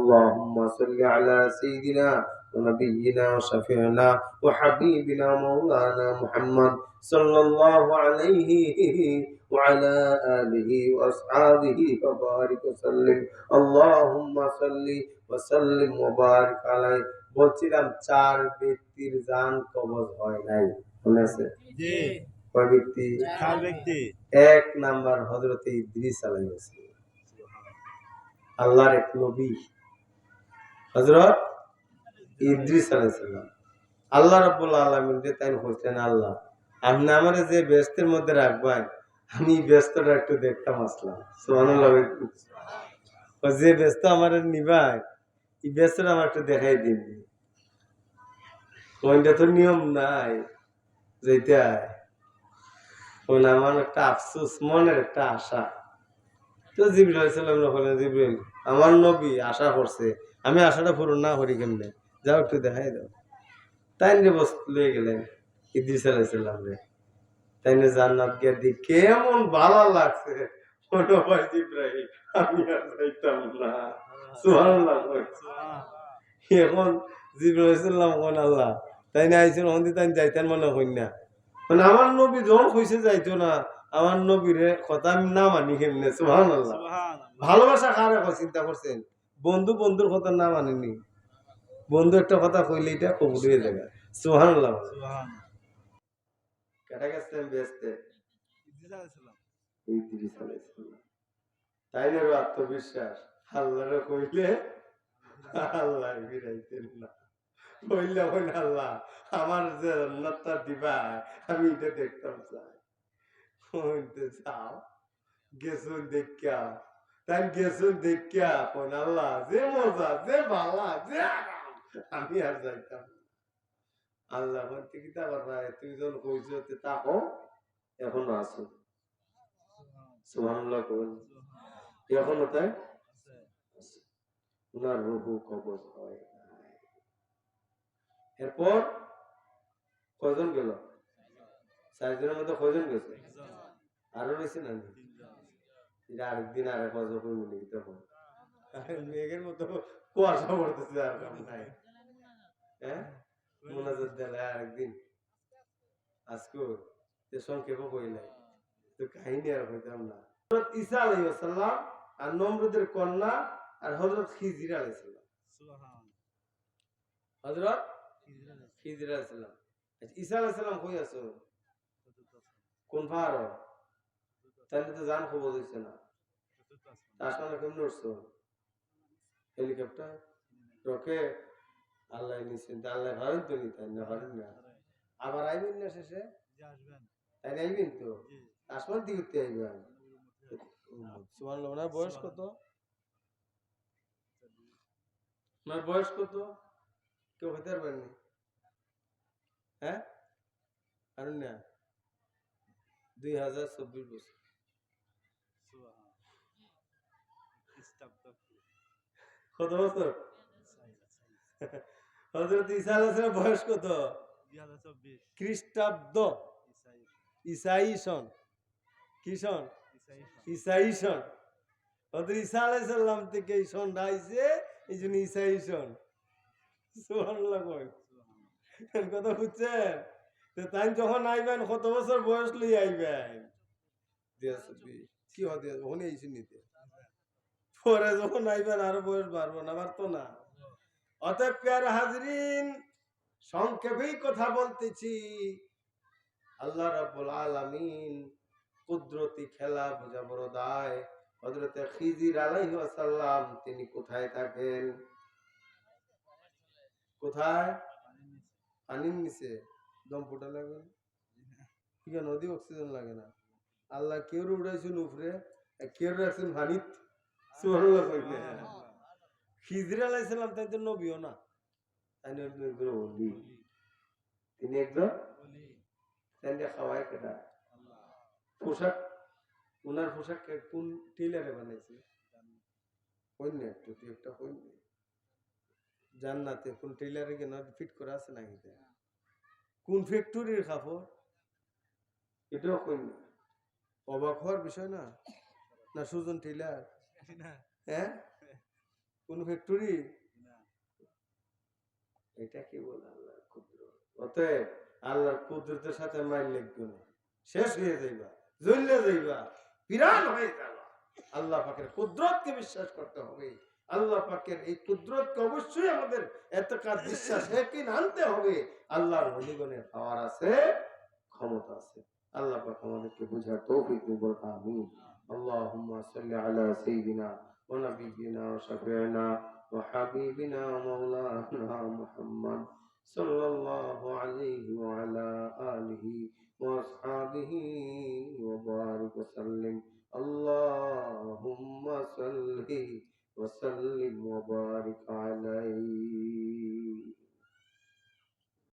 اللهم صل على سيدنا ونبينا وشفيعنا وحبيبنا مولانا محمد صلى الله عليه وعلى آله وأصحابه وبارك وسلم اللهم صل وسلم وبارك عليه বলছিলাম চার ব্যক্তির জান কবজ হয় নাই মনে আছে জি কয় ব্যক্তি চার ব্যক্তি এক নাম্বার হযরত ইদ্রিস আলাইহিস সালাম আল্লাহর এক নবী হযরত ইদ্রিস আলাইহিস সালাম আল্লাহ রাব্বুল আলামিন কে তাই কইছেন আল্লাহ আপনি আমারে যে ব্যস্তের মধ্যে রাখবেন আমি ব্যস্তটা একটু দেখতাম আসলাম সুবহানাল্লাহ ও যে ব্যস্ত আমারে নিবাই এই ব্যস্তটা আমার একটু দেখাই দিন কোনটা তো নিয়ম নাই যেটা কোন আমার একটা আফসোস মনের একটা আশা তো জিবরাইল আলাইহিস সালাম বলেন জিবরাইল আমার নবী আশা করছে আমি আশাটা পূরণ না করি কেমনে যাও একটু দেখাই দাও তাই নিয়ে লয়ে গেলেন ইদ্রিস আলাইহিস সালাম রে তাই নিয়ে জান্নাত গিয়ে দি কেমন ভালো লাগছে মনে হয় জিবরাইল আমি আর যাইতাম না সুবহানাল্লাহ এখন জিবরাইল আলাইহিস সালাম কোন আল্লাহ তাই না আইছেন ওন্দি তাই যাইতেন মনে হই না মানে আমার নবী যখন কইছে যাইতো না আমার নবীরে কথা আমি না মানি কেমনে সুবহানাল্লাহ ভালোবাসা কারে কই চিন্তা করছেন বন্ধু বন্ধুর কথা না মানেনি বন্ধু একটা কথা কইলে এটা কবুল হয়ে যাবে সুবহানাল্লাহ সুবহান কেটা গেছেন বেস্তে ইদ্রিস আলাইহিস সালাম তাই না আত্মবিশ্বাস আল্লাহরে কইলে আল্লাহ ফিরাইতেন না কইলে কোন আল্লাহ আমার যে জান্নাতটা দিবা আমি এটা দেখতাম চাই কইতে চাও গেছুন দেখা তাই গেছুন দেখা কোন আল্লাহ যে মজা যে ভালো যে আমি আর যাইতাম আল্লাহ বলতে কি তা ভাই তুই যখন কইছো তে তাকো এখনো আছো সুবহানাল্লাহ কোন এখনো তাই উনার রূহ কবজ হয় এরপর কয়জন গেল চারজনের মধ্যে কয়জন গেছে আরো রয়েছে না আরেকদিন আরেক কজা করে মিলে তখন মেঘের মতো কুয়াশা পড়তেছে আর কাম নাই হ্যাঁ মোনাজাত দিলে আরেকদিন আজকে সংক্ষেপে কইলাই তো কাহিনী আর হইতাম না হযরত ঈসা আলাইহিস সালাম আর নমরুদের কন্যা আর হযরত খিজির আলাইহিস সালাম সুবহান হযরত খিজির আলাইহিস সালাম ঈসা আলাইহিস সালাম কই আছো কোন পাহাড় তাহলে তো জান খবর দিচ্ছে না আসমানে কেমন উঠছো হেলিকপ্টার রকেট আল্লাহ নিছেন আল্লাহ ভাবেন তো নিতেন না পারেন না আবার আইবেন না শেষে তাই আইবেন তো আসমান দিকে উঠতে আইবেন সুবহানাল্লাহ ওনার বয়স কত ওনার বয়স কত কেউ হইতে পারবেন না হ্যাঁ আর না 2024 বছর কত বছর হযরত ঈসা আলাইহিস সালামের বয়স কত 2024 খ্রিস্টাব্দ ঈসাই সন কি সন ঈসাই সন হযরত ঈসা আলাইহিস সালাম থেকে এই সনটা আইছে এইজন্য ঈসাই সন সুবহানাল্লাহ কই কথা বুঝছেন তো তাই যখন আইবেন কত বছর বয়স লই আইবেন 2024 কি হবে ওখানে আইছেন নিতে পরে যখন আইবেন আরো বয়স বাড়বো না বাড়তো না অতএব প্রিয় হাজরিন সংক্ষেপেই কথা বলতেছি আল্লাহ রাব্বুল আলামিন কুদরতি খেলা বোঝা বড় দায় হযরত খিজির আলাইহিস সালাম তিনি কোথায় থাকেন কোথায় পানির নিচে দম ফুটা লাগে ঠিক আছে নদী অক্সিজেন লাগে না আল্লাহ কেউ উড়াইছেন উপরে কেউ রাখছেন পানিত সুবহানাল্লাহ কইতে খিজির আলাইহিস সালাম তাই তো নবীও না তাই একজন ওলি তিনি একজন ওলি তাই খাওয়াই কেডা আল্লাহ পোশাক ওনার পোশাক কোন টেইলারে বানাইছে কোন না একটু একটা কোন জান্নাতে কোন টেইলারে কেন ফিট করা আছে নাকি কোন ফ্যাক্টরির কাপড় এটাও কোন অবাক হওয়ার বিষয় না না সুজন টেইলার হ্যাঁ কোন ফ্যাক্টরি? এটা কি বলে আল্লাহর কুদরত। অতএব আল্লাহর কুদরতের সাথে মাইল লাগবে না, শেষ হয়ে যাইবা, জ্বললে যাইবা, বিরান হয়ে যাবা। আল্লাহ পাকের কুদরতকে বিশ্বাস করতে হবে। আল্লাহ পাকের এই কুদরতকে অবশ্যই আমাদের এতকাদ বিশ্বাস একদিন আনতে হবে। আল্লাহর ওলিগণের পাওয়ার আছে, ক্ষমতা আছে। আল্লাহ পাক আমাদেরকে বুঝার তৌফিক দিন। আমিন। আল্লাহুম্মা সাল্লি আলা সাইয়্যিদিনা ওয়া নাবিয়্যিনা ওয়া শাফিঈনা ওয়া হাবিবিনা ওয়া মাওলানা মুহাম্মদ সাল্লাল্লাহু আলাইহি ওয়া আলা আলিহি ওয়া আসহাবিহি ওয়া বারিক ওয়া সাল্লাম।